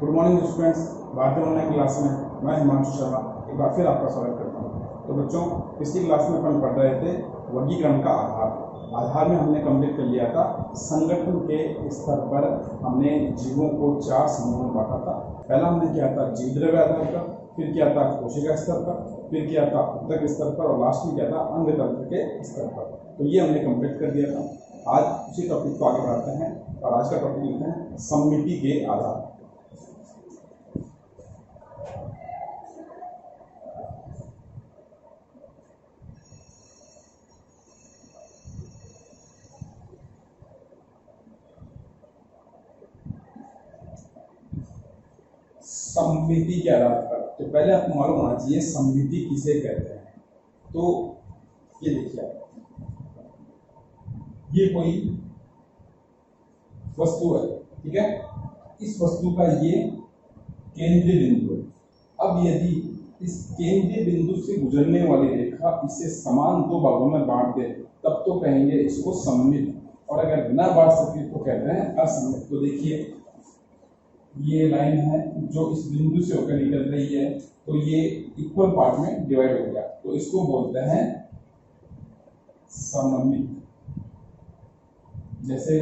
Good morning students, भारतीय online class में मैं हिमांशु शर्मा एक बार फिर आपका स्वागत करता हूं। तो बच्चों, पिछली क्लास में अपन पढ़ रहे थे वर्गीकरण का आधार में हमने कंप्लीट कर लिया था। संगठन के स्तर पर हमने जीवों को 4 समूहों में बांटा था। पहला हमने किया था जीव द्रव्य आधार पर, फिर किया था कोशिका स्तर पर, फिर किया था ऊतक स्तर पर और लास्ट में किया था अंग तंत्र के स्तर पर। तो ये हमने कंप्लीट कर दिया था। आज उसी टॉपिक को आगे बढ़ाते हैं और आज का टॉपिक लिखते हैं समिति के आधार। समिति के आधार पर तो पहले आपको मालूम होना चाहिए समिति किसे कहते हैं। तो ये देखिए, ये कोई वस्तु है, ठीक है। इस वस्तु का ये केंद्रीय बिंदु है। अब यदि इस केंद्रीय बिंदु से गुजरने वाली रेखा इसे समान 2 भागों में बांट दे तब तो कहेंगे इसको सममित, और अगर न बांट सके तो कहते हैं असममित। तो देखिए, ये लाइन है जो इस बिंदु से होकर निकल रही है, तो ये इक्वल पार्ट में डिवाइड हो गया, तो इसको बोलते हैं सममित। जैसे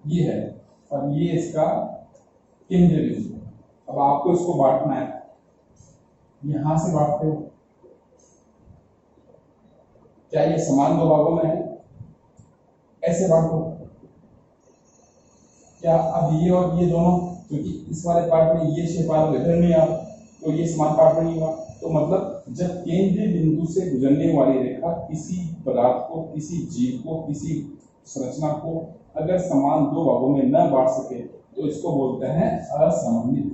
ये है और ये इसका केंद्रीय बिंदु। अब आपको इसको बांटना है, यहां से बांटते हो, क्या ये समान 2 भागों में है? ऐसे बांटो क्या? अब ये और ये दोनों, क्योंकि इस वाले पार्ट में ये शेप आ इधर नहीं आ, तो ये समान पार्ट में नहीं हुआ। तो मतलब जब केंद्रीय बिंदु से गुजरने वाली रेखा किसी पदार्थ को, किसी जीव को, किसी संरचना को अगर समान 2 भागों में न बांट सके तो इसको बोलते हैं असममित।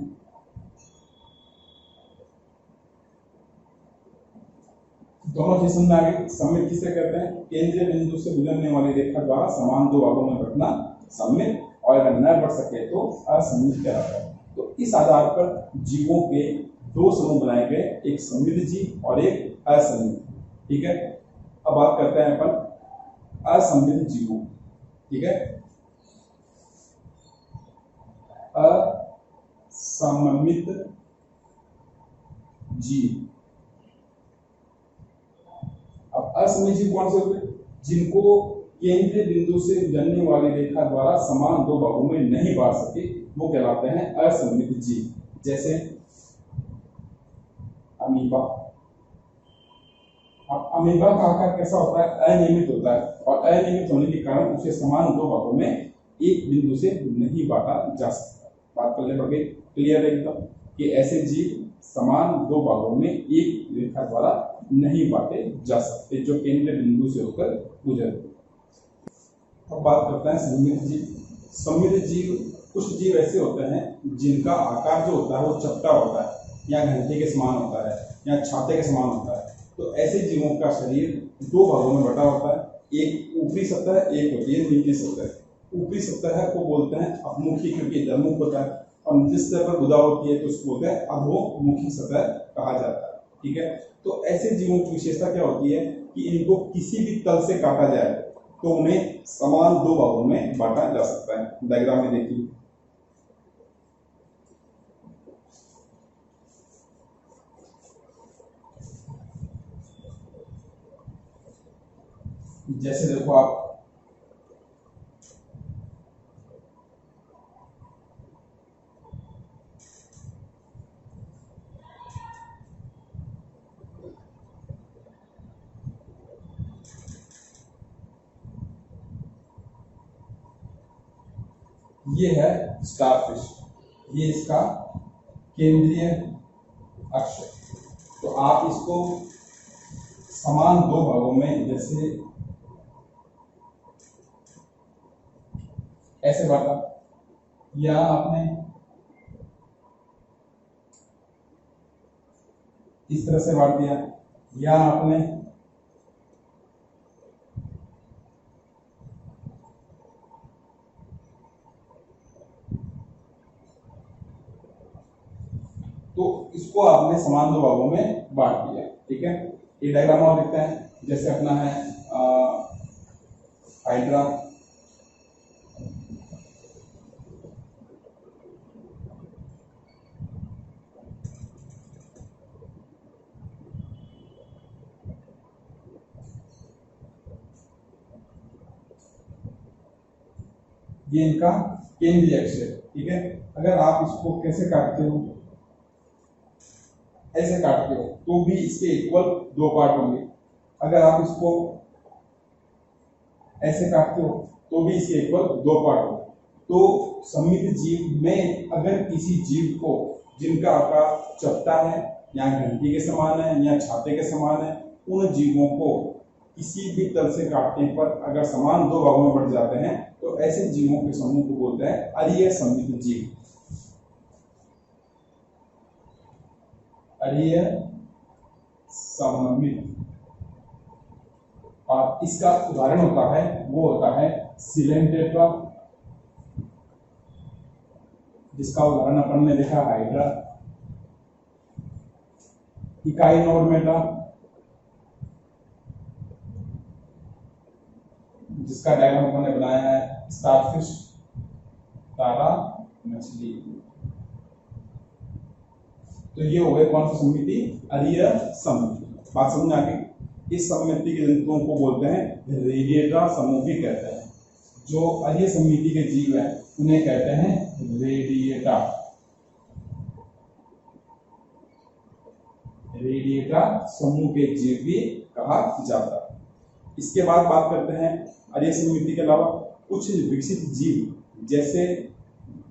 दोनों चीज समझ में आ गई। सममित किसे कहते हैं? केंद्रीय बिंदु से गुजरने वाली रेखा द्वारा समान 2 भागों में बंटना सममित, और अगर न बढ़ सके तो असममित कहलाता है। तो इस आधार पर जीवों के 2 समूह बनाए गए, एक सममित जीव और एक असममित, ठीक है। अब बात करते हैं अपन असममित जीवों, ठीक है। असममित जीव, अब असममित जीव कौन से होते हैं? जिनको केंद्रीय बिंदु से गुजरने वाली रेखा द्वारा समान 2 भागों में नहीं बांट सके वो कहलाते हैं असममित जीव। जैसे अमीबा। अब अमीबा का आकार कैसा होता है? अनियमित होता है, और अनियमित होने के कारण उसे समान 2 भागों में एक बिंदु से नहीं बांटा जा सकता। बात करने पर क्लियर है एकदम कि ऐसे जीव समान 2 भागों में एक रेखा द्वारा नहीं बांटे जा सकते जो केंद्रीय बिंदु से होकर गुजरते। अब बात करते हैं सममित जीव। सममित जीव, कुछ जीव ऐसे होते हैं जिनका आकार जो होता है वो चपटा होता है, या घंटे के समान होता है, या छाते के समान होता है। तो ऐसे जीवों का शरीर 2 भागों में बटा होता है, एक ऊपरी सतह, एक होती है नीचे सतह। ऊपरी सतह को बोलते हैं अपमुखी, क्योंकि इधरमुख होता है, और जिस सतह पर गुदा होती है तो उसको बोलते हैं अधोमुखी सतह कहा जाता है, ठीक है। तो ऐसे जीवों की विशेषता क्या होती है कि इनको किसी भी तल से काटा जाए तो उन्हें समान 2 भागों में बांटा जा सकता है। डायग्राम में देखिए, जैसे देखो आप, ये है स्टारफिश, ये इसका केंद्रीय अक्ष। तो आप इसको समान 2 भागों में, जैसे ऐसे बांटा, या आपने इस तरह से बांट दिया, या आपने तो इसको आपने समान 2 भागों में बांट दिया, ठीक है। ये डायग्राम और देखते हैं, जैसे अपना है हाइड्रा, ये इनका केंद्रीय अक्ष है, ठीक है। अगर आप इसको कैसे काटते हो, ऐसे काटते हो तो भी इसके इक्वल दो पार्ट होंगे। अगर आप इसको ऐसे काटते हो तो भी इसके इक्वल दो पार्ट होंगे। तो सममित जीव में अगर किसी जीव को जिनका आकार चपटा है या घंटी के समान है या छाते के समान है, उन जीवों को किसी भी तल से काटने पर अगर समान दो भागों में बढ़ जाते हैं तो ऐसे जीवों के समूह को बोलते हैं अरीय सममित जीव। अरीय सममित। और इसका उदाहरण होता है, वो होता है सिलेंटेट्रा, जिसका उदाहरण अपन ने देखा हाइड्रा, इकाइनोडर्मेटा, जिसका डायग्राम अपन ने बनाया है स्टारफिश, तारा मछली। तो ये हो गए कौन सी समिति, अरीय समिति। बात समझ आ गई। इस समिति के जंतुओं को बोलते हैं रेडिएटा समूह भी कहते हैं। जो अरीय समिति के जीव हैं उन्हें कहते हैं रेडिएटा। रेडिएटा समूह के जीव भी कहा जाता है। इसके बाद बात करते हैं अरीय समिति के अलावा कुछ विकसित जीव, जैसे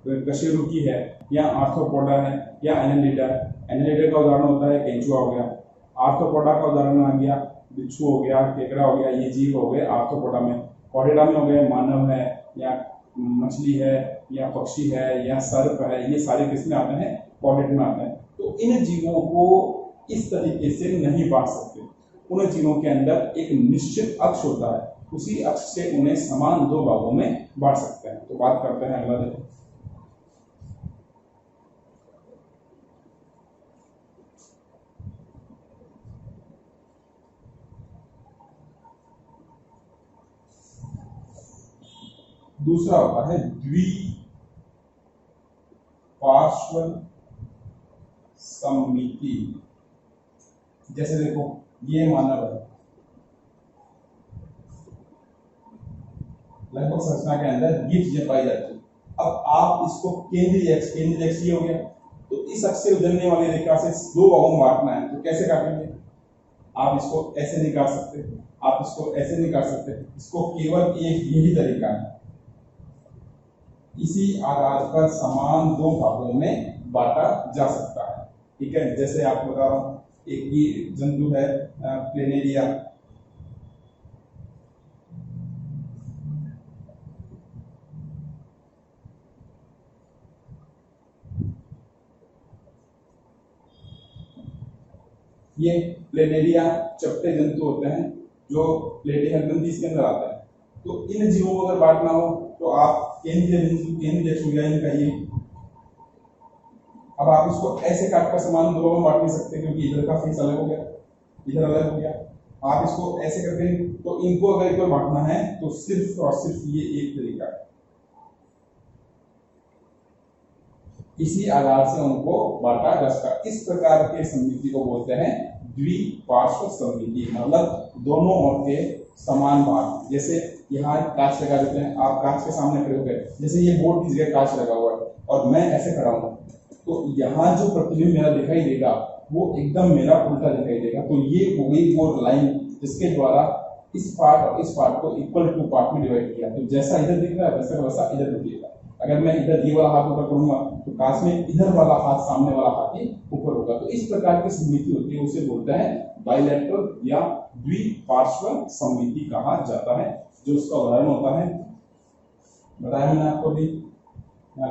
कशेरुकी है या आर्थ्रोपोडा है या एनालिडा। एनालिडा का उदाहरण होता है केंचुआ हो गया। आर्थ्रोपोडा का उदाहरण आ गया बिच्छू हो गया, केकड़ा हो गया। ये जीव हो गए आर्थ्रोपोडा में। कॉर्डेटा में हो गए मानव है या मछली है या पक्षी है या सर्प है। ये सारे किस में आते हैं, कॉर्डेट में आते हैं। तो इन जीवों को इस तरीके से नहीं बांट सकते। उन जीवों के अंदर एक निश्चित अक्ष होता है, उसी अक्ष से उन्हें समान दो भागों में बांट सकते हैं। तो बात करते हैं अगला देखो। दूसरा होता है द्विपार्श्व सममिति। जैसे देखो ये मानव है, लगभग संरचना के अंदर ये चीजें पाई जाती है। अब आप इसको केंद्रीय अक्ष ये हो गया, तो इस अक्ष से गुजरने वाली रेखा से दो भागों में बांटना है तो कैसे काटेंगे। आप इसको ऐसे नहीं काट सकते, आप इसको ऐसे नहीं काट सकते। इसको केवल एक यही तरीका है, इसी आधार पर समान दो भागों में बांटा जा सकता है, ठीक है। जैसे आपको बता रहा हूं, एक ही जंतु है प्लेनेरिया। ये प्लेनेरिया चपटे जंतु होते हैं जो प्लेटिहेल्मिन्थस इसके अंदर आता है। तो इन जीवों को अगर बांटना हो तो आप केंद्रीय इनका ये, अब आप इसको ऐसे काट कर समान दो में बांट नहीं सकते क्योंकि इधर का फेस अलग हो गया, इधर अलग हो गया। आप इसको ऐसे करके, तो इनको अगर एक बार बांटना है तो सिर्फ और सिर्फ ये एक तरीका है, इसी आधार से उनको बांटा जा सकता है। इस प्रकार के समिति को बोलते हैं द्विपार्श्व समिति, मतलब दोनों ओर के समान भाग। जैसे यहाँ कांच लगा देते हैं, आप कांच के सामने खड़े हो गए, जैसे ये बोर्ड की जगह कांच लगा हुआ है और मैं ऐसे खड़ा हूं, तो यहाँ जो प्रतिबिंब मेरा दिखाई देगा वो एकदम मेरा उल्टा दिखाई देगा। तो ये हो गई वो लाइन जिसके द्वारा इस पार्ट और इस पार्ट को इक्वल टू पार्ट में डिवाइड किया। तो जैसा इधर दिख रहा है वैसा वैसा इधर दिखेगा। अगर मैं इधर ये वाला हाथ ऊपर करूंगा तो कांच में इधर वाला हाथ, सामने वाला हाथ ही ऊपर होगा। तो इस प्रकार की समिति होती है, उसे बोलते हैं बाइलेटरल या द्विपार्श्व समिति कहा जाता है। जो उसका उदाहरण होता है बताया मैंने आपको भी, मैं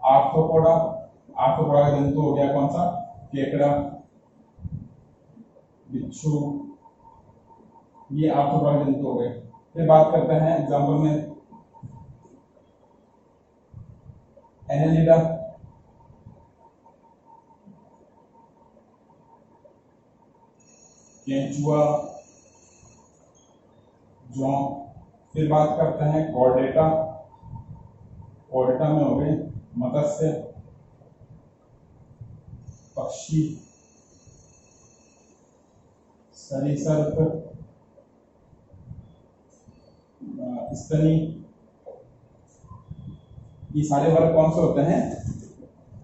आर्थ्रोपोडा। आर्थ्रोपोडा का जंतु हो गया कौन सा, केकड़ा, बिच्छू, ये आर्थ्रोपोडा जंतु हो गए। फिर बात करते हैं एग्जाम्पल में एनालिडा, केंचुआ, जोंक। फिर बात करते हैं कॉर्डेटा। कॉर्डेटा में हो गए मत्स्य, पक्षी, सरीसृप, स्तनी, ये सारे वर्ग कौन से होते हैं?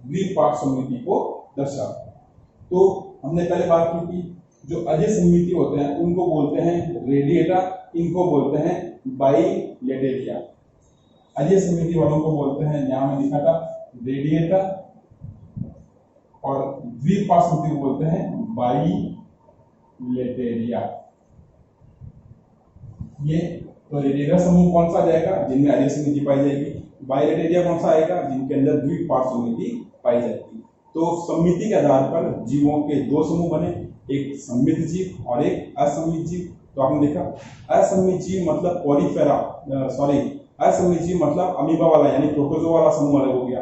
द्विपार्श्व सममिति को दर्शाते हैं। तो हमने पहले बात की थी, जो अजय सममिति होते हैं उनको बोलते हैं रेडिएटा, इनको बोलते हैं बाइलेटेरिया। अजय सममिति वालों को बोलते हैं, यहां में लिखा था रेडिएटा, और द्विपार्श्व सममिति को बोलते हैं बाइलेटेरिया। ये तो रेडिएटा समूह कौन सा आ जाएगा? जिनमें अजय सममिति पाई जाएगी। बाइलेटेरिया कौन सा आएगा? जिनके अंदर द्विपार्श्व सममिति पाई जाएगी। तो सममिति के आधार पर जीवों के दो समूह बने, एक सममित जीव और एक असममित जीव। तो आपने देखा असममित जीव मतलब असममित जीव मतलब अमीबा वाला यानी प्रोटोजोआ वाला समूह अलग हो गया।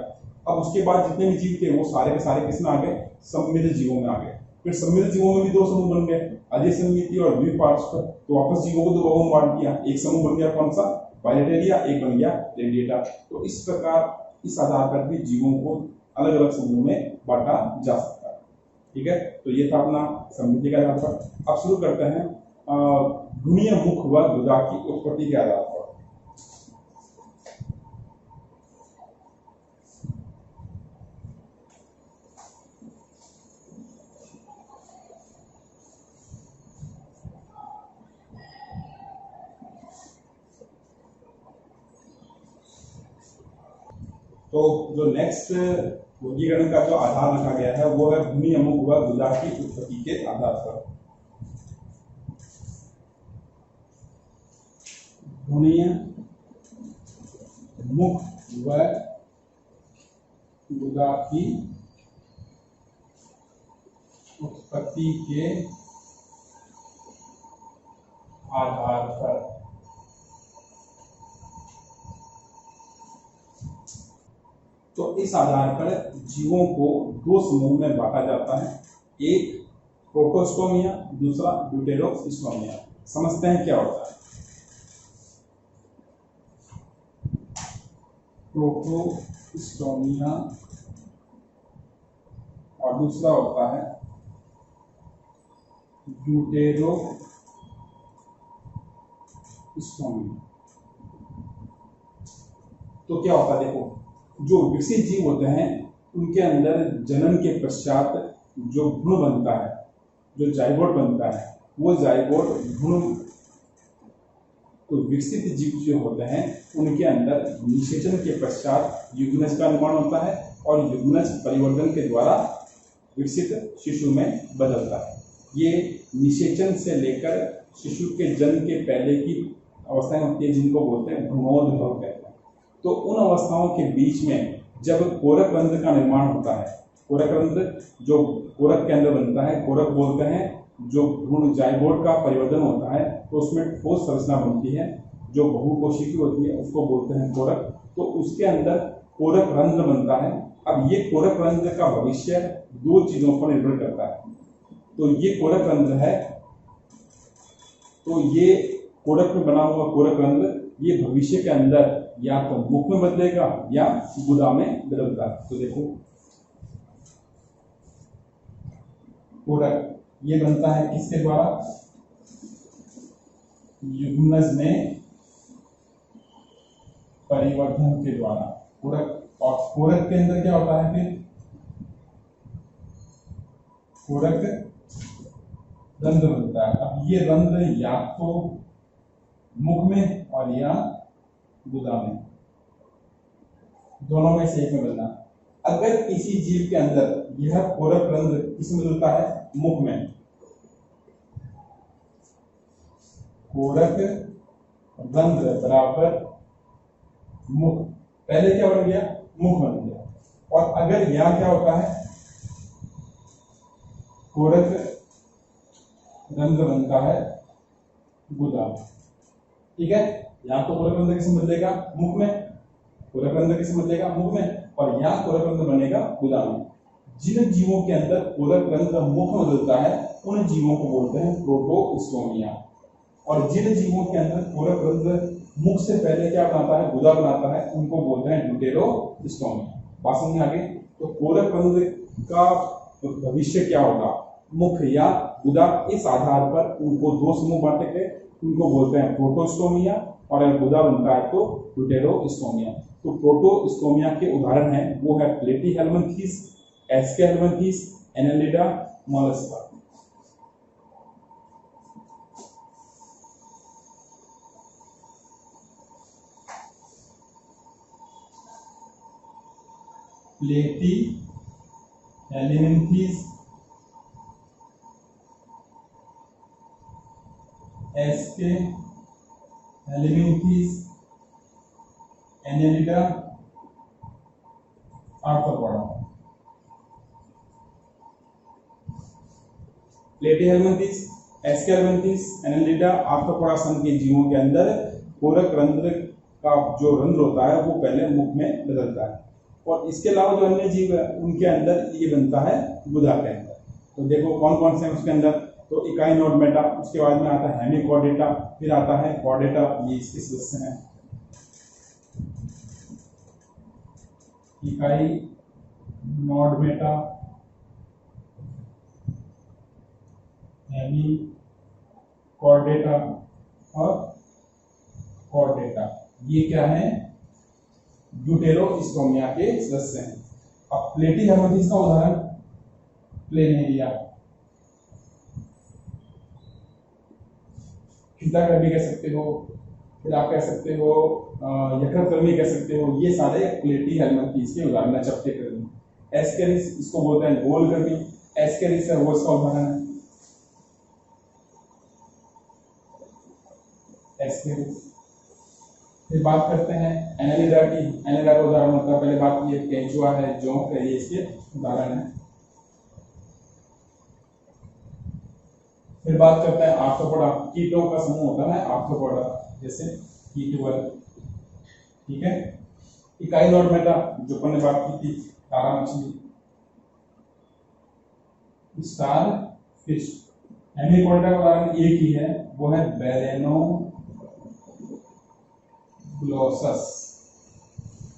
अब उसके बाद जितने भी जीव थे वो सारे के सारे किसमें आ गए? सममित जीवों में आ गए। फिर सममित जीवों में भी दो समूह बन गए, अजय सममिति और द्विपार्श्व। तो वापस जीवों को दो भागों में बांट दिया, एक समूह बन गया कौन सा? बाइलेटेरिया, एक बन गया रेडिएटा। तो इस प्रकार इस आधार पर भी जीवों को अलग अलग समूह में बांटा जा सकता है। ठीक है, तो ये था अपना सममिति के आधार पर। अब शुरू करते हैं ध्वनीय मुख व गुदा की उत्पत्ति के आधार पर। तो जो नेक्स्ट वर्गीकरण का जो आधार रखा गया है वो है ध्वनि मुख व गुदा की उत्पत्ति के आधार पर। ध्वनि मुख व गुदा की उत्पत्ति के आधार पर। तो इस आधार पर जीवों को दो समूह में बांटा जाता है, एक प्रोटोस्टोमिया, दूसरा ड्यूटेरोस्टोमिया। समझते हैं क्या होता है। प्रोटोस्टोमिया और दूसरा होता है ड्यूटेरोस्टोमिया। तो क्या होता है देखो, जो विकसित जीव होते हैं उनके अंदर जन्म के पश्चात जो भ्रूण बनता है, जो जाइगोट बनता है, वो जाइगोट भ्रूण, तो विकसित जीव जो होते हैं उनके अंदर निषेचन के पश्चात युग्मनज का निर्माण होता है और युग्मनज परिवर्तन के द्वारा विकसित शिशु में बदलता है। ये निषेचन से लेकर शिशु के जन्म के पहले की अवस्थाएं होती है जिनको बोलते हैं भ्रूणोद्भव कहते हैं। तो उन अवस्थाओं के बीच में जब कोरक रंध्र का निर्माण होता है, कोरक रंध्र जो कोरक के अंदर बनता है, कोरक बोलते हैं जो भ्रूण जाइगोट का परिवर्तन होता है, तो उसमें ठोस संरचना बनती है जो बहुकोशिकीय होती है, उसको बोलते हैं कोरक। तो उसके अंदर कोरक रंध्र बनता है। अब ये कोरक रंध्र का भविष्य दो चीजों पर निर्भर करता है। तो ये कोरक रंध्र है, तो ये कोरक में बना हुआ कोरक रंध्र ये भविष्य के अंदर या तो मुख में बदलेगा या गुदा में बदलता है। तो देखो कोरक ये बनता है किसके द्वारा? युग्मनज में परिवर्तन के द्वारा। कोरक, और कोरक के अंदर क्या होता है? फिर कोरक रंध्र बनता है। अब ये रंध्र या तो मुख में और या गुदा में, दोनों में से एक में बनना। अगर किसी जीव के अंदर यह कोरक रंध्र किसमें बदलता है? मुख में। कोरक रंध्र बराबर मुख, पहले क्या बन गया? मुख बन गया। और अगर यहां क्या होता है? कोरक रंध्र बनता है गुदा। ठीक है, यहाँ तो कोरक रंध्र किसमें बदलेगा? मुख में। कोरक रंध्र किसमें बदलेगा? मुख में। और यहाँ कोरक रंध्र बनेगा गुदा में। जिन जीवों के अंदर कोरक रंध्र मुख में बदलता है उन जीवों को बोलते हैं प्रोटोस्टोमिया। और जिन जीवों के अंदर कोरक रंध्र मुख से पहले क्या बनाता है? गुदा बनाता है, उनको बोलते हैं ड्यूटेरोस्टोमिया। बात समझ में आ गई? तो कोरक रंध्र का भविष्य क्या होगा? मुख या गुदा। इस आधार पर उनको दो समूह बांटे गए, उनको बोलते हैं प्रोटोस्टोमिया और अगर गुदा बनता है तो ड्यूटेरोस्टोमिया। तो प्रोटोस्टोमिया के उदाहरण हैं वो है Platyhelminthes, Aschelminthes, Annelida, Mollusca. Platyhelminthes, Aschelminthes, Annelida, Arthropoda. Platyhelminthes, Aschelminthes, Annelida, Arthropoda सन के जीवों के अंदर पूरक रंध्र का जो रंध्र होता है वो पहले मुख में बदलता है, और इसके अलावा जो अन्य जीव है उनके अंदर ये बनता है गुदा के अंदर। तो देखो कौन कौन से हैं उसके अंदर, तो इकाइनोडर्मेटा, उसके बाद में आता है हेमिकॉर्डेटा, फिर आता है कॉर्डेटा, ये इसके सदस्य हैं। इकाइनोडर्मेटा, हेमिकॉर्डेटा और कॉर्डेटा, ये क्या है, ड्यूटेरोस्टोमिया के सदस्य हैं। अब प्लेटीहेल्मिन्थीस का उदाहरण प्लेनेरिया, खिताकर्मी कह सकते हो, फिर आप कह सकते हो यकृतकर्मी कह सकते हो, ये सारे प्लेटीहेल्मिन्थीस के उदाहरण है। चपटे कर्मी, एस्केरिस इसको बोलते हैं गोलकर्मी, एस्केरिस है वो इसका उदाहरण है, एस्केरिस। फिर बात करते हैं एनेलिडा की, एनेलिडा का उदाहरण होता है, पहले बात ये केंचुआ है, जोंक है, ये इसके उदाहरण है। फिर बात करते हैं आर्थ्रोपोडा, कीटों का समूह होता है आर्थ्रोपोडा, जैसे कीटोवर, ठीक है। इकाइनोडर्मेटा जो अपन ने बात की थी, तारा मछली, स्टार फिश। हेमिकॉर्डेटा का उदाहरण एक ही है, वो है बैलेनोग्लोसस,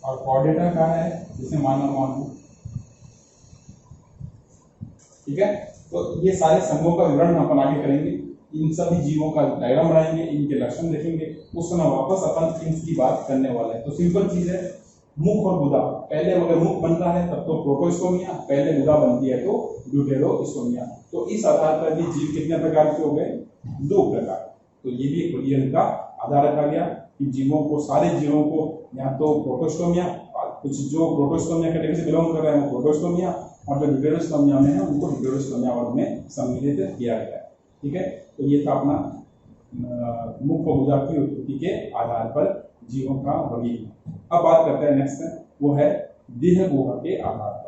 और कॉर्डेटा का है जैसे मानव मानव, ठीक है। तो ये सारे समूहों का विवरण अपन आगे करेंगे, इन सभी जीवों का डायग्राम बनाएंगे, इनके लक्षण देखेंगे, उस समय वापस अपन इनकी बात करने वाले हैं। तो सिंपल चीज है, मुख और गुदा, पहले अगर मुख बनता है तब तो प्रोटोस्टोमिया, पहले गुदा बनती है तो ड्यूटेरोस्टोमिया। तो इस आधार पर भी जीव कितने प्रकार के हो गए, 2 प्रकार। तो ये भी एक बढ़िया इनका आधार रखा गया कि जीवों को, सारे जीवों को या तो प्रोटोस्टोमिया, कुछ जो प्रोटोस्टोमिया कैटेगरी से बिलोंग कर रहे हैं वो प्रोटोस्टोमिया, और जो ड्यूटेरोस्टोमिया में है उनको ड्यूटेरोस्टोमिया वर्ग में सम्मिलित किया गया है, ठीक है। तो ये था अपना मुख और गुदा की उत्पत्ति के आधार पर जीवों का वर्गीकरण। अब बात करते हैं नेक्स्ट, वो है देह गुहा के आधार पर।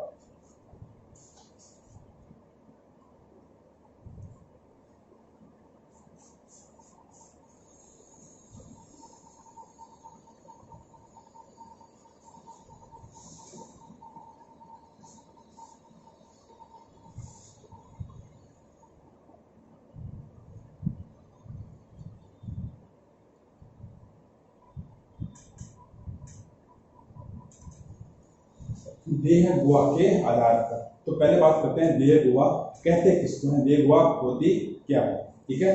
देह गुहा के आधार पर, तो पहले बात करते हैं देह गुहा कहते किसको है, देह गुहा होती क्या है, ठीक है।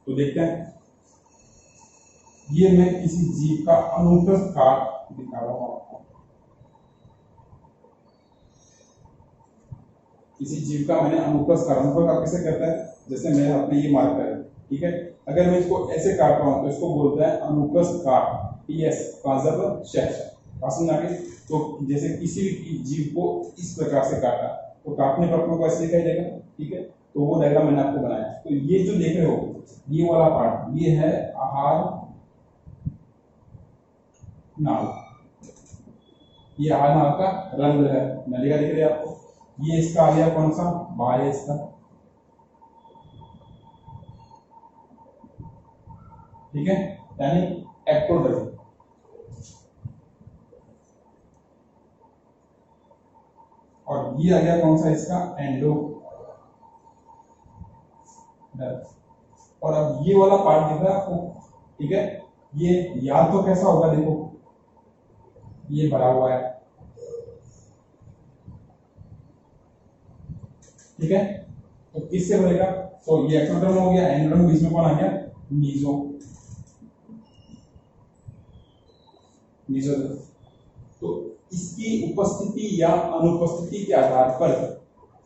तो देखते हैं, ये मैं किसी जीव का अनुप्रस्थ काट दिखा रहा हूं आपको, किसी जीव का मैंने अनुप्रस्थ काट, अनुप्रस्थ किसे कहता है, जैसे मैंने अपने ये मार्कर है, ठीक है। अगर मैं इसको ऐसे काट रहा हूं तो इसको बोलते हैं अनुप्रस्थ काट, टीएस ट्रांसवर्स सेक्शन, समझ आ गई। तो जैसे किसी भी जीव को इस प्रकार से काटा तो काटने पर आपको ऐसे दिखाई देगा, ठीक है। तो वो डायग्राम मैंने आपको बनाया। तो ये जो देख रहे हो ये वाला पार्ट, ये है आहार नाल, ये आहार नाल का रंध्र है, नलिका दिख रही है आपको। ये इसका आ गया कौन सा, बाह्य इसका, ठीक है, यानी एक्टोडर्म। और ये आ गया कौन सा इसका, एंडोडर्म। और अब ये वाला पार्ट दिख रहा है आपको, ठीक है। ये या तो कैसा होगा, देखो ये भरा हुआ है, ठीक है। तो किससे भरेगा, तो ये एक्टोडर्म हो गया, एंडोडर्म बीच में कौन आ गया, मीजोडर्म। तो इसकी उपस्थिति या अनुपस्थिति के आधार पर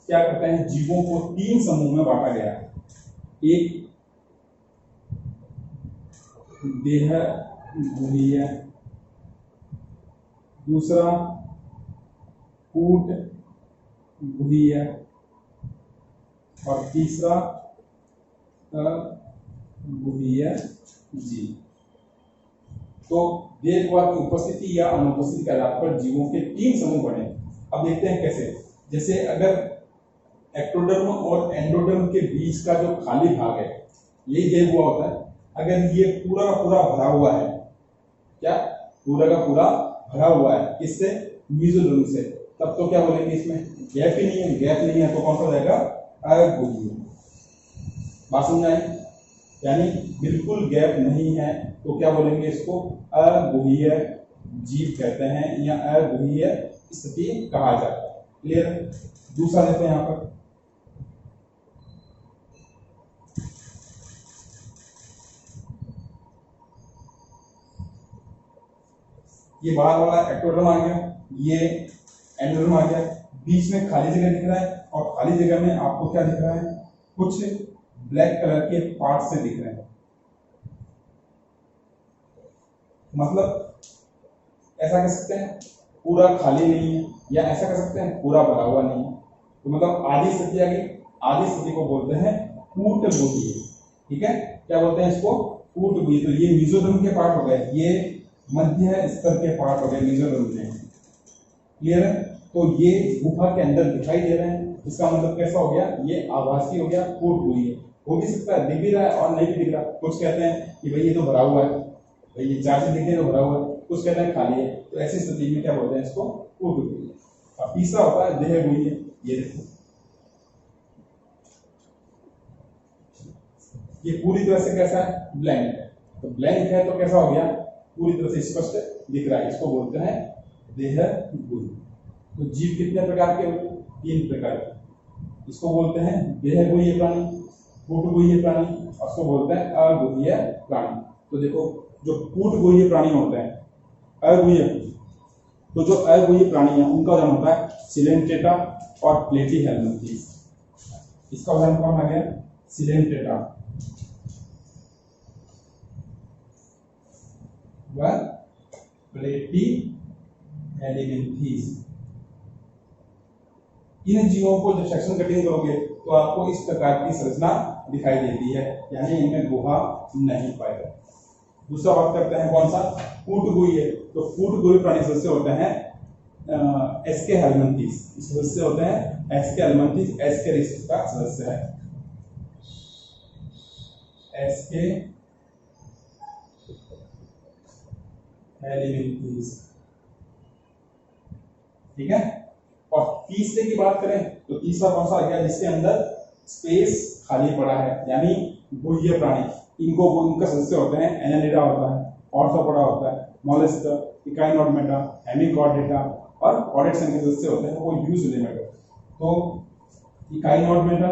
क्या करते हैं, जीवों को 3 समूह में बांटा गया है। एक देहगुहीय, दूसरा कूटगुहीय और तीसरा अगुहीय जीव। तो देहगुहा की उपस्थिति या अनुपस्थिति के आधार पर जीवों के 3 समूह बने। अब देखते हैं कैसे। जैसे अगर एक्टोडर्म और एंडोडर्म के बीच का जो खाली भाग है, यही देहगुहा होता है। अगर ये पूरा का पूरा भरा हुआ है, क्या पूरा का पूरा भरा हुआ है, किससे, मीजोडर्म से, तब तो क्या बोलेंगे, इसमें गैप ही नहीं है। गैप नहीं है तो कौन सा हो जाएगा, अगुहीय। बात समझ आई? यानी बिल्कुल गैप नहीं है तो क्या बोलेंगे, इसको अगुहीय जीव कहते हैं या अगुहीय स्थिति कहा जाता है। क्लियर? दूसरा देखते हैं यहां पर, ये बाहर वाला एक्टोडर्म आ गया, ये एंडोडर्म आ गया, बीच में खाली जगह दिख रहा है और खाली जगह में आपको क्या दिख रहा है, कुछ ब्लैक कलर के पार्ट से दिख रहे हैं। मतलब ऐसा कह सकते हैं पूरा खाली नहीं है, या ऐसा कह सकते हैं पूरा भरा हुआ नहीं है। तो मतलब आधी स्थिति आ गई। आधी स्थिति को बोलते हैं कूटगुहीय। ठीक है, क्या बोलते हैं इसको, कूटगुहीय। तो ये मीजोडर्म के पार्ट हो गए, ये मध्य स्तर के पार्ट हो गए मीजोडर्म में। क्लियर है? तो ये गुफा के अंदर दिखाई दे रहे हैं, इसका मतलब कैसा हो गया, ये आभासी हो गया, कूटगुहीय। हो भी सकता है दिख भी रहा है और नहीं भी दिख रहा। कुछ कहते हैं कि भाई ये तो भरा हुआ है, भाई ये 4 से दिखने तो भरा हुआ है, कुछ कहते हैं खाली है। तो ऐसी स्थिति में क्या बोलते हैं इसको, कूटगुहीय। और तीसरा होता है देहगुहीय। ये देखो, ये पूरी तरह से कैसा है, ब्लैंक है। तो ब्लैंक है तो कैसा हो गया, पूरी तरह से स्पष्ट दिख रहा है, इसको बोलते हैं देहगुहीय। तो जीव कितने प्रकार के होते हैं, 3 प्रकार के। इसको बोलते हैं देहगुहीय प्राणी, कूटगुहीय प्राणी, और उसको बोलते हैं अगुहीय प्राणी। तो देखो, जो कूटगुहीय प्राणी होते हैं, अगुहीय, तो जो अगुहीय प्राणी है उनका उदाहरण होता है सिलेंट्रेटा और प्लेटीहेल्मिंथेस। इसका उदाहरण कौन आ गया, सिलेंट्रेटा व प्लेटीहेल्मिंथेस। इन जीवों को जब सेक्शन कटिंग करोगे तो आपको इस प्रकार की संरचना दिखाई देती है, यानी इनमें गुहा नहीं पाएगा। दूसरा बात करते हैं कौन सा, कूटगुहीय। तो कूटगुहीय प्राणी सदस्य होते हैं एस्के हेल्मिंथेस। सदस्य होते हैं एस्के हेल्मिंथेस, एस्के रीसेस का सदस्य है एस्के हेल्मिंथेस। ठीक है। और तीसरे की बात करें तो तीसरा कौन सा आ गया, जिसके अंदर स्पेस खाली पड़ा है, यानी गुहीय प्राणी। इनका सदस्य होते हैं एनालिडा होता है, ऑर्थोपोडा होता है, मोलस्क, इकाइनोडर्मेटा, हेमिकॉर्डेटा और कॉर्डेट्स के सदस्य होते हैं वो यूजुलेमेटा। तो इकाइनोडर्मेटा,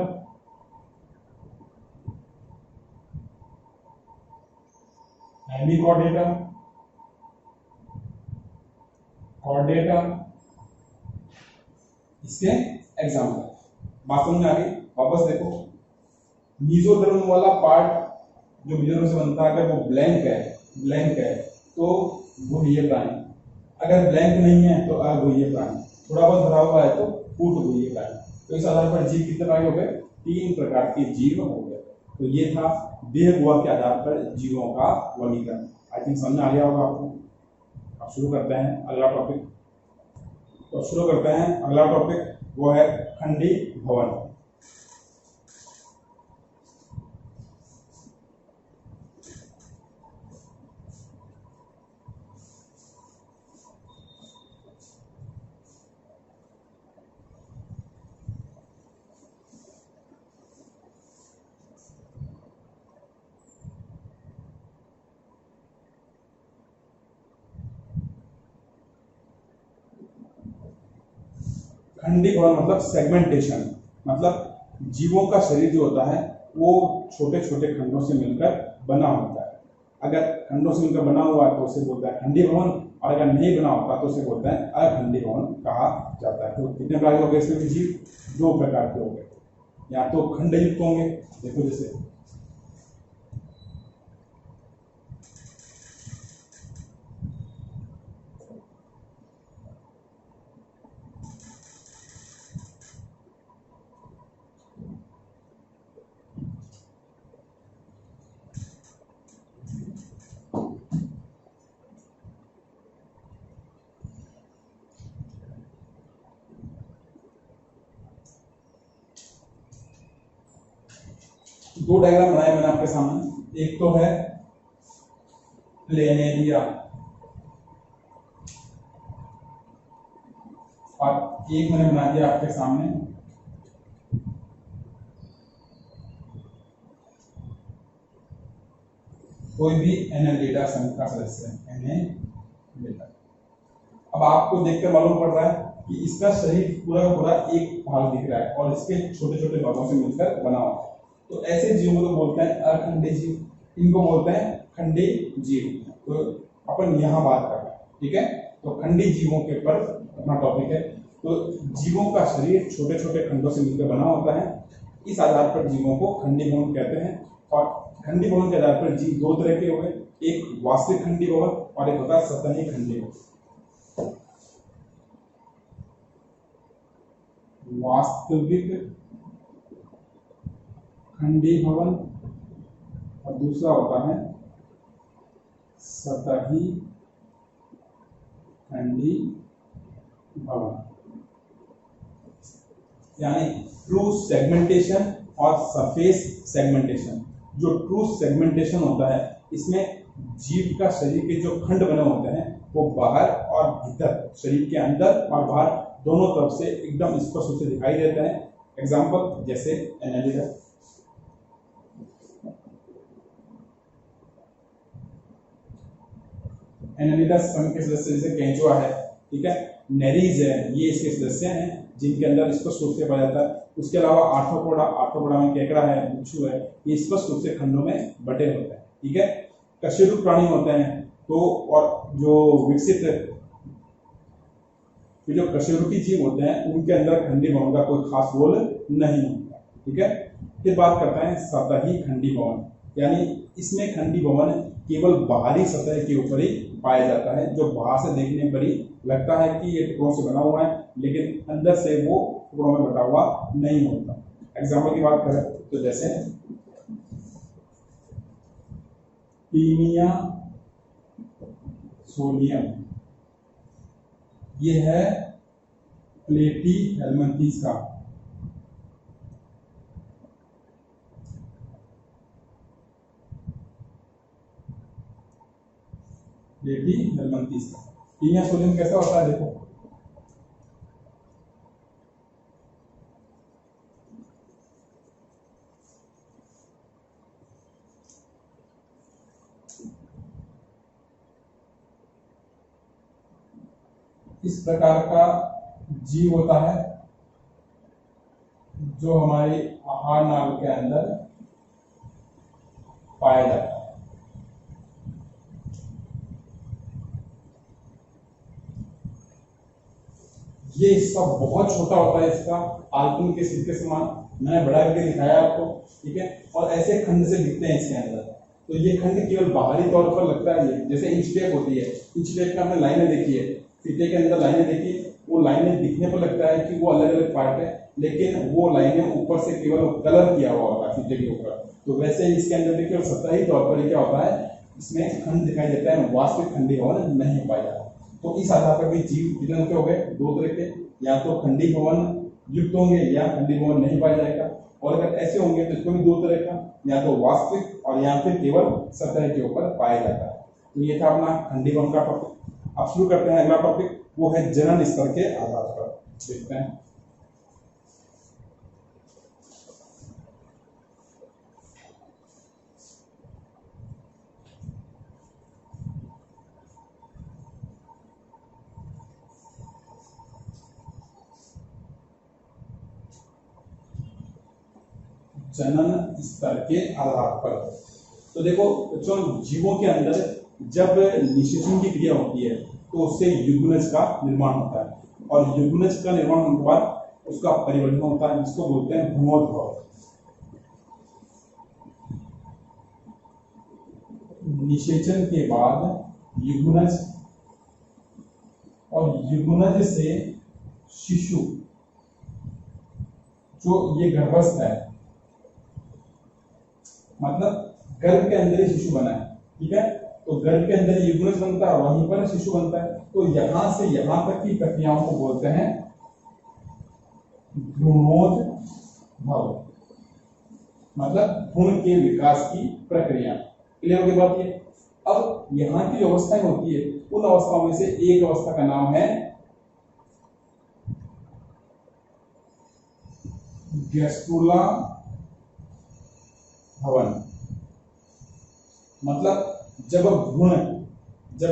हेमिकॉर्डेटा, कॉर्डेटा, इसके एग्जाम्पल। बात समझ आ गई? वापस देखो, मीजोडर्म वाला पार्ट जो मीजोडर्म से बनता है, अगर वो ब्लैंक है तो गुहीय प्राणी, अगर ब्लैंक नहीं है तो अगुहीय प्राणी, थोड़ा बहुत भरा हुआ है तो कूटगुहीय प्राणी। तो इस आधार पर जीव कितने प्रकार हो गए, 3 प्रकार के जीव हो गए। तो ये था देहगुहा के आधार पर जीवों का वर्गीकरण। आई थिंक समझ आ गया होगा आपको। अब शुरू करते हैं अगला टॉपिक। तो शुरू करते हैं अगला टॉपिक, वो है खंडी भवन। खंडी भवन मतलब सेगमेंटेशन, मतलब जीवों का शरीर जो होता है वो छोटे छोटे खंडों से मिलकर बना होता है। अगर खंडों से मिलकर बना हुआ है तो उसे बोलता है खंडीय भवन, और अगर नहीं बना होता तो उसे बोलता है अखंडीय भवन कहा जाता है। तो कितने प्रकार के हो गए इसमें भी जीव? 2 प्रकार के हो गए। या तो खंड युक्त होंगे, देखो जैसे दो डायग्राम बनाए मैंने आपके सामने। एक तो है प्लेनेरिया और एक मैंने बना दिया आपके सामने कोई भी एनालिडा संघ का सदस्य है, एनालिडा। अब आपको देखकर मालूम पड़ रहा है कि इसका शरीर पूरा का पूरा एक भाग दिख रहा है और इसके छोटे छोटे भागों से मिलकर बना हुआ है। तो ऐसे जीवों को बोलते हैं अखंडीय जीव, इनको बोलते हैं खंडीय जीव। तो अपन यहाँ बात कर रहे हैं, ठीक है। तो खंडीय जीवों के ऊपर अपना टॉपिक है। तो जीवों का शरीर छोटे छोटे खंडों से मिलकर बना होता है, इस आधार पर जीवों को खंडीय भवन कहते हैं। और खंडीय भवन के आधार पर जीव 2 तरह के हो गए, एक वास्तविक खंडीय भवन और एक होता है सतही खंडीय भवन। वास्तविक खंडीय भवन और दूसरा होता है सतही खंडीय भवन, यानी ट्रू सेगमेंटेशन और सरफेस सेगमेंटेशन। जो ट्रू सेगमेंटेशन होता है इसमें जीव का शरीर के जो खंड बने होते हैं वो बाहर और भीतर, शरीर के अंदर और बाहर दोनों तरफ से एकदम स्पष्ट रूप से दिखाई देते हैं। एग्जाम्पल जैसे एनालिडा, एनालिडा संघ के सदस्य जैसे केंचुआ है, ठीक है, नेरीज है, ये इसके सदस्य हैं जिनके अंदर स्पष्ट रूप से पाया जाता है। उसके अलावा आर्थ्रोपोडा, आर्थ्रोपोडा में केकड़ा है, बिच्छू है, ये स्पष्ट रूप से खंडों में बटे होते हैं, ठीक है। कशेरुक प्राणी होते हैं तो, और जो विकसित जो कशेरुकी जीव होते हैं उनके अंदर खंडीय भवन का कोई खास रोल नहीं होता, ठीक है। फिर बात करते हैं सतही खंडीय भवन, यानी इसमें खंडीय भवन केवल बाहरी सतह के ऊपर ही पाया जाता है, जो बाहर से देखने पर ही लगता है कि ये टुकड़ों से बना हुआ है, लेकिन अंदर से वो टुकड़ों में बटा हुआ नहीं होता। एग्जाम्पल की बात करें तो जैसे टीनिया सोलियम, ये है प्लेटी हेलमिंथेस का, प्लेटी हेलमिंथेस का। टीनिया सोलियम कैसा होता है देखो, इस प्रकार का जीव होता है जो हमारी आहार नाल के अंदर पाया जाता है। ये इसका बहुत छोटा होता है, इसका आलकुन के सिर के समान, मैंने बड़ा करके दिखाया आपको, ठीक है। और ऐसे खंड से दिखते हैं इसके अंदर। तो ये खंड केवल बाहरी तौर पर लगता है, ये जैसे इंच टेप होती है, इंच टेप का हमने लाइनें देखी है, फीते के अंदर लाइनें देखी, वो लाइनें दिखने पर लगता है कि वो अलग अलग पार्ट है, लेकिन वो लाइनें ऊपर से केवल कलर किया हुआ होता है फीते के ऊपर। तो वैसे ही इसके अंदर देखिए सतही तौर पर क्या होता है, इसमें खंड दिखाई देता है, वास्तविक खंडीय भवन नहीं पाया जाता। तो इस आधार पर भी जीव कितने के हो गए, 2 तरह के, या तो खंडीय भवन युक्त होंगे या खंडीय भवन नहीं पाया जाएगा। और अगर ऐसे होंगे तो इसको भी 2 तरह का, या तो वास्तविक और या फिर केवल सतह के ऊपर पाया जाता है। तो ये था अपना खंडीय भवन का टॉपिक। अब शुरू करते हैं अगला टॉपिक, वो है जनन स्तर के आधार पर। देखते हैं जनन स्तर के आधार पर। तो देखो बच्चों, जीवों के अंदर जब निषेचन की क्रिया होती है तो उससे युग्मनज का निर्माण होता है, और युग्मनज का निर्माण होने के बाद उसका परिवर्तन होता है, जिसको बोलते हैं भ्रूणोद्भव। निषेचन के बाद युग्मनज, और युग्मनज से शिशु, जो ये गर्भस्थ है, मतलब गर्भ के अंदर ही शिशु बना है, ठीक है, तो गर्भ के अंदर युग्मनज बनता है, वहीं पर शिशु बनता है। तो यहां से यहां तक की प्रक्रियाओं को बोलते हैं भ्रूणोद्भव, मतलब भ्रूण के विकास की प्रक्रिया। क्लियर होगी बात ये? अब यहाँ की जो अवस्थाएं होती है, उन अवस्थाओं में से एक अवस्था का नाम है गैस्ट्रुला भवन। मतलब जब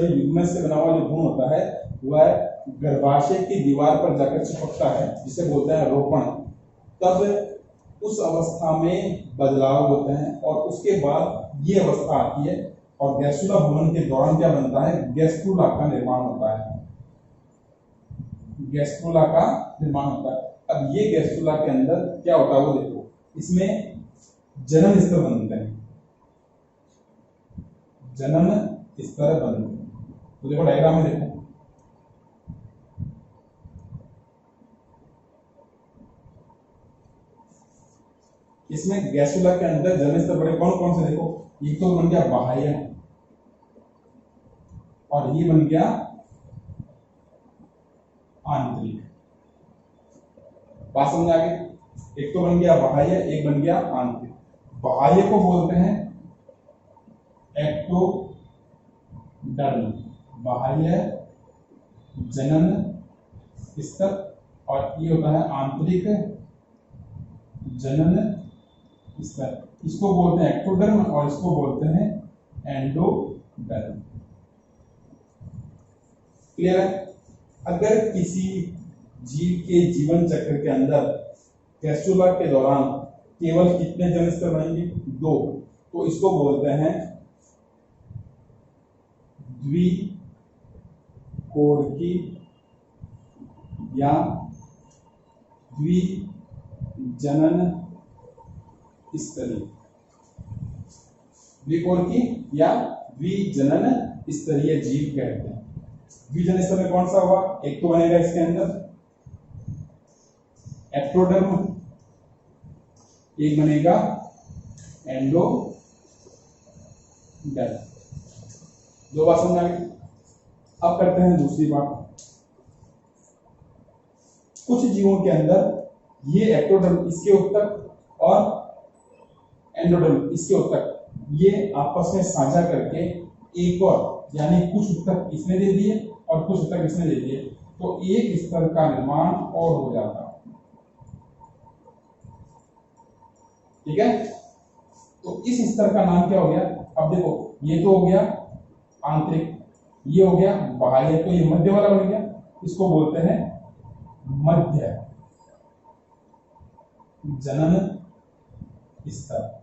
युग्मनज से बना हुआ जो भ्रूण होता है वह गर्भाशय की दीवार पर जाकर चिपकता है, जिसे बोलते हैं रोपण, तब उस अवस्था में बदलाव होते हैं और उसके बाद ये अवस्था आती है, और गैस्ट्रुला भवन के दौरान क्या बनता है, गैस्ट्रुला का निर्माण होता है, गैस्ट्रुला का निर्माण होता है। अब ये गैस्ट्रुला के अंदर क्या होता है वो देखो, इसमें जनन स्तर बनते हैं, जनन स्तर बनते हैं। तो देखो डायग्राम में देखो, इसमें गैस्ट्रुला के अंदर जनन स्तर बड़े कौन कौन से, देखो एक तो बन गया बाह्य, और ये बन गया आंतरिक। बात समझ आ गई? एक तो बन गया बाह्य, एक बन गया आंतरिक। बाह्य को बोलते हैं एक्टोडर्म, बाह्य जनन स्तर, और ये होता है आंतरिक जनन स्तर। इसको बोलते हैं एक्टोडर्म और इसको बोलते हैं एंडोडर्म। क्लियर है? अगर किसी जीव के जीवन चक्र के अंदर गैस्ट्रुला के दौरान केवल कितने जनन स्तर बनेंगे, 2, तो इसको बोलते हैं द्विकोरकी या द्विजनन स्तरीय, द्विकोरकी या द्विजनन स्तरीय जीव कहते हैं। द्विजनन स्तर में कौन सा होगा, एक तो बनेगा इसके अंदर एक्टोडर्म, एक बनेगा एंडोडर्म। दो बात समझ आ गई। अब करते हैं दूसरी बात। कुछ जीवों के अंदर ये एक्टोडर्म इसके उत्तक और एंडोडर्म इसके उत्तक, ये आपस में साझा करके एक और, यानी कुछ उत्तक इसने दे दिए और कुछ उत्तक इसने दे दिए, तो एक स्तर का निर्माण और हो जाता है। ठीक है, तो इस स्तर का नाम क्या हो गया, अब देखो ये तो हो गया आंतरिक, ये हो गया बाह्य, तो ये मध्य वाला बन गया, इसको बोलते हैं मध्य जनन स्तर,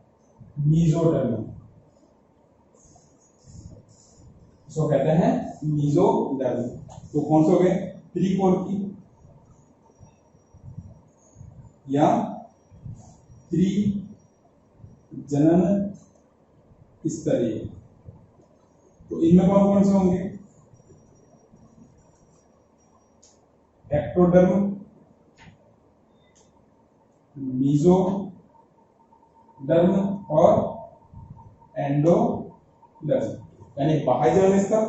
मीजोडर्म, इसको कहते हैं मीजोडर्म। तो कौन से हो गए, त्रिकोरकी या त्रिजनन स्तरीय। तो इनमें कौन कौन से होंगे, एक्टोडर्म, मीजोडर्म और एंडोडर्म, यानी बाह्य जनन स्तर,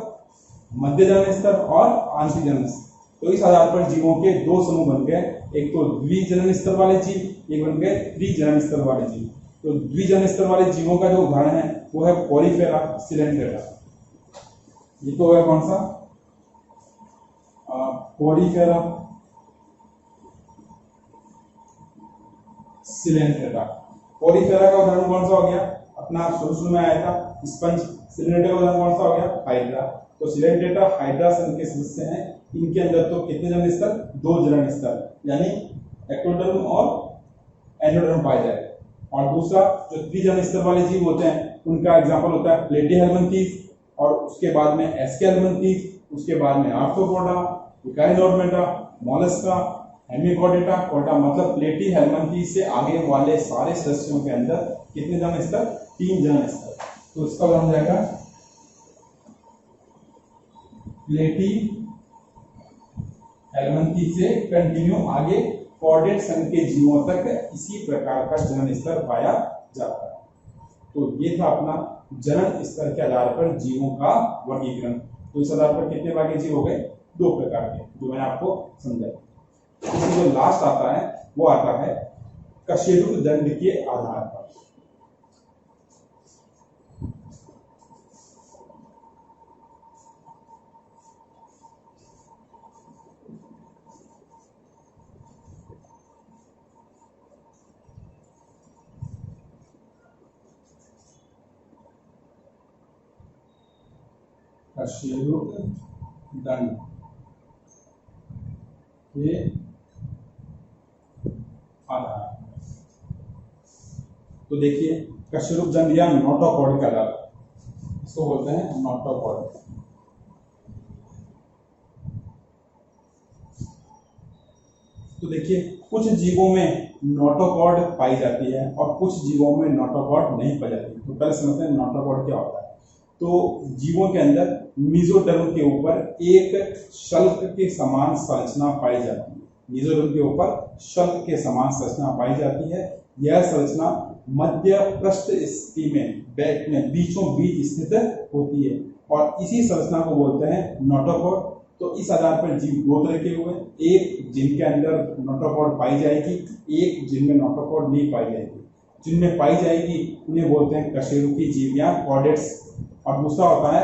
मध्य जनन स्तर और आंशिक जनन स्तर। तो इस आधार पर जीवों के दो समूह बन गए, एक तो द्विजनन स्तर वाले जीव, एक बन गए त्रिजनन स्तर वाले जीव। तो द्विजनन स्तर वाले जीवों का जो उदाहरण है वो है पॉलीफेरा, सिलेंट्रेटा। ये तो है कौन सा, पॉलीफेरा, सिलेंट्रेटा। पॉलीफेरा का उदाहरण कौन सा हो गया, अपना शुरू में आया था स्पंज। सिलेंट्रेटा का उदाहरण कौन सा हो गया, हाइड्रा। तो सिलेंट्रेटा हाइड्रा संघ के सदस्य हैं। इनके अंदर तो कितने जनन स्तर, 2 जनन स्तर, यानी एक्टोडर्म और एंडोडर्म पाए जाए। और दूसरा जो त्रिजन स्तर वाले जीव होते हैं उनका एग्जाम्पल होता है प्लेटीहेल्मिन्थीज, और उसके बाद में एस्केल्मिन्थीज, उसके बाद में आर्थ्रोपोडा, इकाइनोडर्मेटा, मोलस्का, हेमिकोडेटा, कोटा, मतलब प्लेटीहेल्मिन्थीज से आगे वाले सारे सदस्यों के अंदर कितने जन स्तर? 3 जन स्तर। तो इसका बन जाएगा प्लेटीहेल्मिन्थीज से कंटिन्यू आगे कॉर्डेट संघ के जीवों तक इसी प्रकार का जनन स्तर पाया जाता है। तो ये था अपना जनन स्तर के आधार पर जीवों का वर्गीकरण। तो इस आधार पर कितने भाग के जीव हो गए? 2 प्रकार के, जो मैंने आपको समझाया। इसमें जो लास्ट आता है वो आता है कशेरुक दंड के आधार पर। कशेरुक दंड के आधार। तो देखिए कशेरुक दंड या नोटोकॉर्ड कहलाता है, इसको बोलते हैं नोटोकॉर्ड। तो देखिए कुछ जीवों में नोटोकॉर्ड पाई जाती है और कुछ जीवों में नोटोकॉर्ड नहीं पाई जाती। तो पहले समझते हैं नोटोकॉर्ड क्या होता है। तो जीवों के अंदर मीजोडर्म के ऊपर एक शल्क के समान संरचना पाई जाती है। मीजोडर्म के ऊपर शल्क के समान संरचना पाई जाती है। यह संरचना मध्य पृष्ठ स्थिति में बीचों बीच स्थित होती है और इसी संरचना को बोलते हैं नोटोकॉर्ड। तो इस आधार पर जीव 2 तरह के हुए, एक जिनके अंदर नोटोकॉर्ड पाई जाएगी, एक जिनमें नोटोकॉर्ड नहीं पाई जाएगी। जिनमें पाई जाएगी उन्हें बोलते हैं कशेरुकी जीव या कॉर्डेट्स, और दूसरा होता है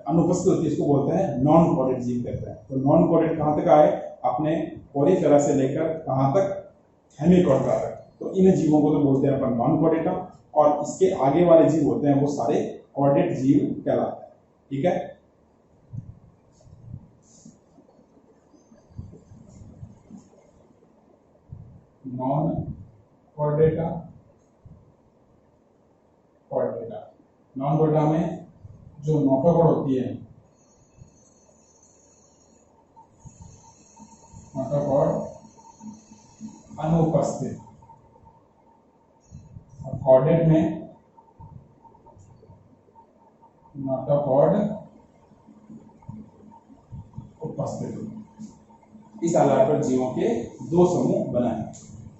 अनुपस्थित होती है, इसको बोलते हैं नॉन कॉर्डेट जीव कहते हैं। तो नॉन कॉर्डेट कहाँ तक आए? अपने कोरिफेरा से लेकर कहाँ तक? हेमिकॉर्डा तक। तो इन जीवों को तो बोलते हैं अपन नॉन कॉर्डेटा, और इसके आगे वाले जीव होते हैं वो सारे कॉर्डेट जीव कहलाते हैं। ठीक है, non Chordata, Chordata. Non Chordata में जो नोटोकॉर्ड होती है, नोटोकॉर्ड अनुपस्थित, और कॉर्डेट में नोटोकॉर्ड उपस्थित। इस आधार पर जीवों के 2 समूह बनाए।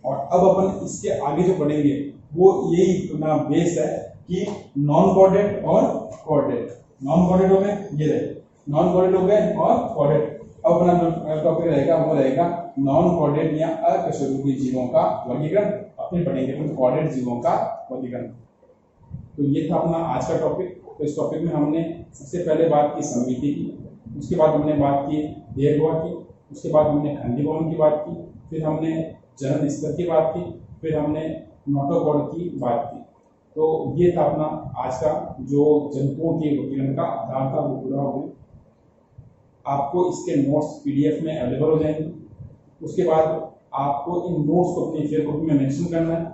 और अब अपन इसके आगे जो पढ़ेंगे वो यही अपना बेस है कि नॉन कॉर्डेट और कॉर्डेट। नॉन कॉर्डेट हो गए, ये रहे नॉन कॉर्डेट हो गए, और कॉर्डेट। अब अपना जो टॉपिक रहेगा वो रहेगा नॉन कॉर्डेट या अकशेरुकी जीवों का वर्गीकरण। अपने पढ़ेंगे तो कॉर्डेट जीवों का वर्गीकरण। तो ये था अपना आज का टॉपिक। तो इस टॉपिक में हमने सबसे पहले बात की सममिति की, उसके बाद हमने बात की दीर्घवा की, उसके बाद हमने खंडीभवन की बात की, फिर हमने जनन स्तर की बात की, फिर हमने नोटोकॉर्ड की बात की। तो ये था अपना आज का जो जंतुओं के वर्गीकरण का आधार था, वो पूरा हो गया। आपको इसके नोट्स पीडीएफ में अवेलेबल हो जाएंगे। उसके बाद आपको इन नोट्स को अपनी फेसबुक में मेंशन करना है।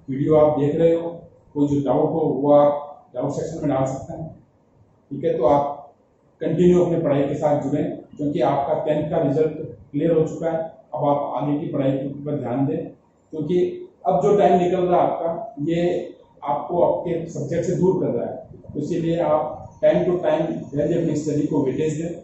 वीडियो आप देख रहे हो, कोई जो डाउट हो वो आप डाउट सेक्शन में डाल सकते हैं। ठीक है, तो आप कंटिन्यू अपने पढ़ाई के साथ जुड़ें, क्योंकि आपका 10th का रिजल्ट क्लियर हो चुका है। अब आप आगे की पढ़ाई पर ध्यान दें, क्योंकि अब जो टाइम निकल रहा है आपका, ये आपको आपके सब्जेक्ट से दूर कर रहा है। तो इसीलिए आप टाइम टू टाइम पहले अपनी स्टडी को वेटेज दें।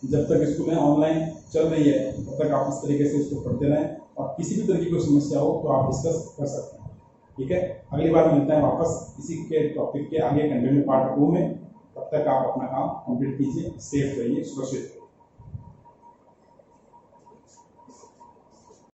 जब तक स्कूलें ऑनलाइन चल रही है तब तक आप इस तरीके से इसको पढ़ते रहें, और किसी भी तरह की कोई समस्या हो तो आप डिस्कस कर सकते हैं। ठीक है, अगली बार मिलते हैं वापस इसी के टॉपिक के आगे कंटिन्यू पार्ट 2 में। तब तक आप अपना काम कंप्लीट कीजिए, सेफ रहिए, सुरक्षित रहिए।